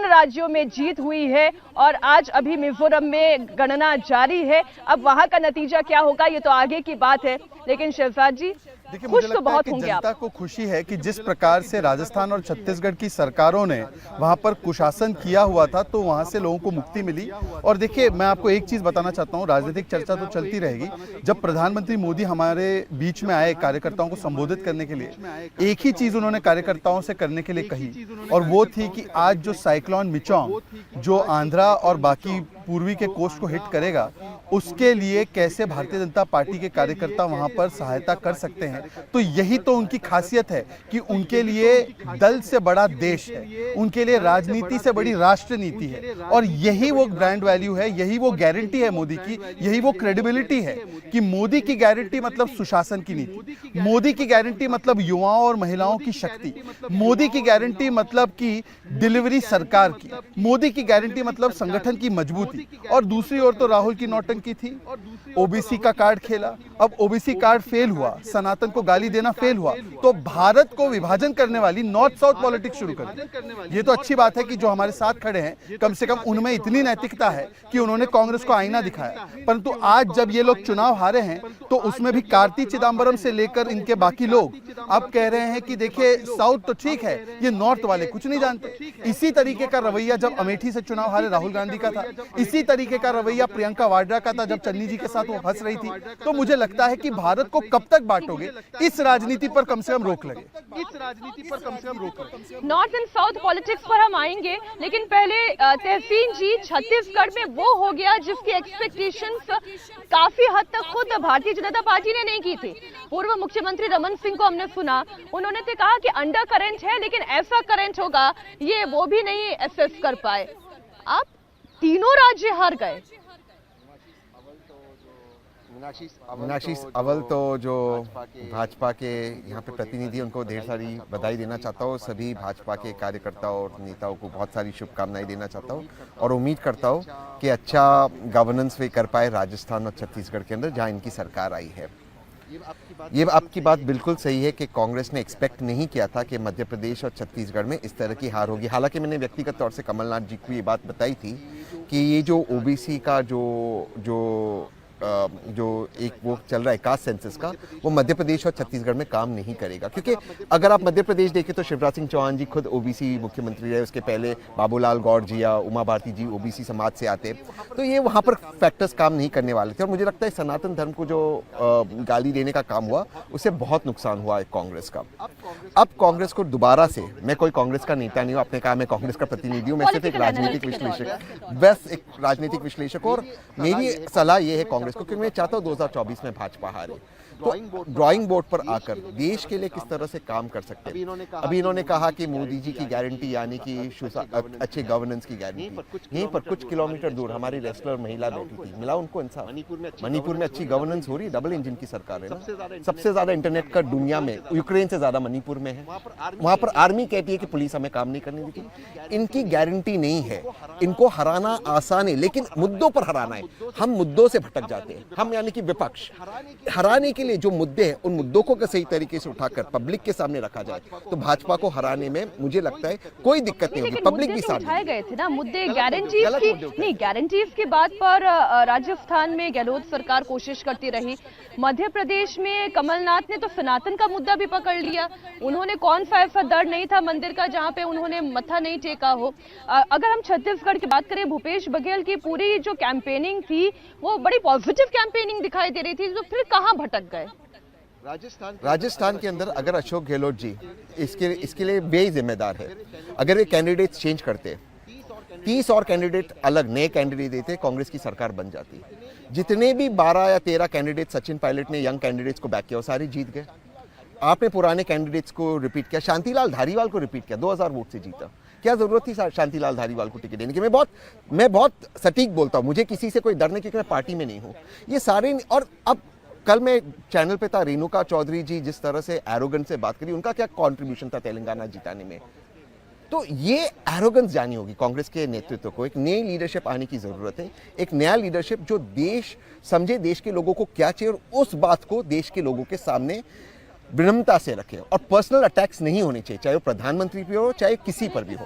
3 राज्यों में जीत हुई है और आज अभी मिजोरम में गणना जारी है। अब वहां का नतीजा क्या होगा ये तो आगे की बात है, लेकिन शहजाद जी देखिए, खुश मुझे तो लगता है बहुत कि होंगे जनता आप। को खुशी है कि जिस प्रकार से राजस्थान और छत्तीसगढ़ की सरकारों ने वहां पर कुशासन किया हुआ था, तो वहां से लोगों को मुक्ति मिली। और देखिए, मैं आपको एक चीज बताना चाहता हूं, राजनीतिक चर्चा तो चलती रहेगी। जब प्रधानमंत्री मोदी हमारे बीच में आए कार्यकर्ताओं को संबोधित करने के लिए, एक ही चीज उन्होंने कार्यकर्ताओं से करने के लिए कही, और वो थी कि आज जो साइक्लोन मिचोंग जो आंध्रा और बाकी पूर्वी के कोस्ट को हिट करेगा, उसके लिए कैसे भारतीय जनता पार्टी के कार्यकर्ता वहां पर सहायता कर सकते हैं। तो यही तो उनकी खासियत है कि उनके लिए दल से बड़ा देश है, उनके लिए राजनीति से बड़ी राष्ट्र नीति है, और यही वो ब्रांड वैल्यू है, यही वो गारंटी है मोदी की, यही वो क्रेडिबिलिटी है कि मोदी की गारंटी मतलब सुशासन की नीति, मोदी की गारंटी मतलब युवाओं और महिलाओं की शक्ति, मोदी की गारंटी मतलब की डिलीवरी सरकार की, मोदी की गारंटी मतलब संगठन की मजबूती। और दूसरी ओर तो राहुल की नौटंकी थी, ओबीसी का कार्ड खेला, अब ओबीसी कार्ड फेल हुआ, सनातन को गाली देना फेल हुआ, तो भारत को विभाजन करने वाली नॉर्थ साउथ पॉलिटिक्स शुरू कर दी। ये तो अच्छी बात है कि जो हमारे साथ खड़े हैं, कम से कम उनमें इतनी नैतिकता है कि उन्होंने कांग्रेस को आईना दिखाया। परंतु आज जब ये लोग चुनाव हारे हैं, तो उसमें भी कार्ति चिदम्बरम से लेकर इनके बाकी लोग अब कह रहे हैं कि देखिए, साउथ तो ठीक है, ये नॉर्थ वाले कुछ नहीं जानते। इसी तरीके का रवैया जब अमेठी से चुनाव हारे राहुल गांधी का था, इसी तरीके का रवैया प्रियंका वाड्रा का था जब चन्नी जी के साथ वो हंस रही थी। तो मुझे लगता है कि भारत को कब तक बांटोगे, इस राजनीति पर कम से कम रोक लगे, इस राजनीति पर कम से कम रोक लगे। नॉर्थ एंड साउथ पॉलिटिक्स पर हम आएंगे, लेकिन पहले तहसीन जी, छत्तीसगढ़ में वो हो गया जिसकी एक्सपेक्टेशंस काफी हद तक खुद भारतीय जनता पार्टी ने नहीं की थी। पूर्व मुख्यमंत्री रमन सिंह को हमने सुना, उन्होंने तो कहा कि अंडर करंट है, लेकिन ऐसा करंट होगा ये वो भी नहीं एसेस कर पाए। आप तीनों राज्य हार गए। मीनाक्षी अव्वल तो जो भाजपा के यहाँ पे प्रतिनिधि, उनको ढेर सारी बधाई देना चाहता हूँ। सभी भाजपा के कार्यकर्ताओं और नेताओं को बहुत सारी शुभकामनाएं देना चाहता हूँ, और उम्मीद करता हूँ कि अच्छा गवर्नेंस वे कर पाए राजस्थान और छत्तीसगढ़ के अंदर जहाँ इनकी सरकार आई है। ये आपकी बात बिल्कुल सही है कि कांग्रेस ने एक्सपेक्ट नहीं किया था कि मध्य प्रदेश और छत्तीसगढ़ में इस तरह की हार होगी। हालांकि मैंने व्यक्तिगत तौर से कमलनाथ जी को ये बात बताई थी कि ये जो ओबीसी का जो एक वो चल रहा है कास्ट सेंसस का, वो मध्य प्रदेश और छत्तीसगढ़ में काम नहीं करेगा। क्योंकि अगर आप मध्य प्रदेश देखें तो शिवराज सिंह चौहान जी खुद ओबीसी मुख्यमंत्री रहे, उसके पहले बाबूलाल गौड़ जी या उमा भारती जी ओबीसी समाज से आते, तो ये वहाँ पर फैक्टर्स काम नहीं करने वाले थे। और मुझे लगता है सनातन धर्म को जो गाली देने का काम हुआ, उससे बहुत नुकसान हुआ है कांग्रेस का। अब कांग्रेस को दोबारा से, मैं कोई कांग्रेस का नेता नहीं हूँ, आपने कहा मैं कांग्रेस का प्रतिनिधि हूँ, मैं सिर्फ एक राजनीतिक विश्लेषक, बस एक राजनीतिक विश्लेषक। और मेरी सलाह ये है कांग्रेस को, क्योंकि मैं चाहता हूँ 2024 में भाजपा हारे, तो ड्राइंग बोर्ड पर आकर देश के लिए किस तरह से काम कर सकते हैं। अभी इन्होंने कहा कि मोदी जी की गारंटी, यानी कि अच्छे गवर्नेंस की गारंटी, यहीं पर कुछ किलोमीटर दूर हमारी रेसलर महिला बैठी थी, मिला उनको इंसाफ। मणिपुर में अच्छी गवर्नेंस हो रही, डबल इंजन की सरकार है ना, सबसे ज्यादा इंटरनेट का दुनिया में, यूक्रेन से ज्यादा मणिपुर में है। वहां पर आर्मी कहती है कि पुलिस हमें काम नहीं करने देती। इनकी गारंटी नहीं है, इनको हराना आसान है, लेकिन मुद्दों पर हराना है। हम मुद्दों से भटक जाते हैं, हम यानी कि विपक्ष। हराने के लिए जो मुद्दे हैं, उन मुद्दों को सही तरीके से उठाकर पब्लिक के सामने रखा जाए, तो भाजपा को हराने में मुझे लगता है कोई दिक्कत नहीं होगी। पब्लिक भी साथ उठाए गए थे ना मुद्दे, गारंटीज की नहीं, गारंटीज की बात पर राजस्थान में गहलोत सरकार कोशिश करती रही। मध्य प्रदेश में कमलनाथ ने तो सनातन का मुद्दा भी पकड़ लिया। उन्होंने कौन सा ऐसा दर नहीं था मंदिर का जहां पे उन्होंने मत्था नहीं टेका हो। अगर हम छत्तीसगढ़ की बात करें, भूपेश बघेल की पूरी जो कैंपेनिंग थी वो बड़ी पॉजिटिव कैंपेनिंग दिखाई दे रही थी, तो फिर कहां भटक गए? राजस्थान के अंदर अगर अशोक गहलोत जी इसके लिए बेजिम्मेदार है। अगर वे कैंडिडेट चेंज करते, 30 और कैंडिडेट अलग नए कैंडिडेट देते, कांग्रेस की सरकार बन जाती। जितने भी 12 या 13 कैंडिडेट सचिन पायलट ने यंग कैंडिडेट्स को बैक किया, वो सारे जीत गए। आपने पुराने कैंडिडेट्स को रिपीट किया, शांतिलाल धारीवाल को रिपीट किया, 2000 वोट से जीता। क्या जरूरत थी शांतिलाल धारीवाल को टिकट देने की? मैं बहुत सटीक बोलता हूँ, मुझे किसी से कोई डर नहीं, क्योंकि मैं पार्टी में नहीं हूँ। ये सारे, और अब कल मैं चैनल पे था, रेणुका चौधरी जी जिस तरह से एरोगेंस से बात करी, उनका क्या कंट्रीब्यूशन था तेलंगाना जिताने में। तो ये एरोगेंस जानी होगी कांग्रेस के नेतृत्व को। एक नई लीडरशिप आने की जरूरत है, एक नया लीडरशिप जो देश समझे, देश के लोगों को क्या चाहिए, और उस बात को देश के लोगों के सामने विनम्रता से रखे। और पर्सनल अटैक्स नहीं होने चाहिए, चाहे वो प्रधानमंत्री पे हो, चाहे किसी पर भी हो।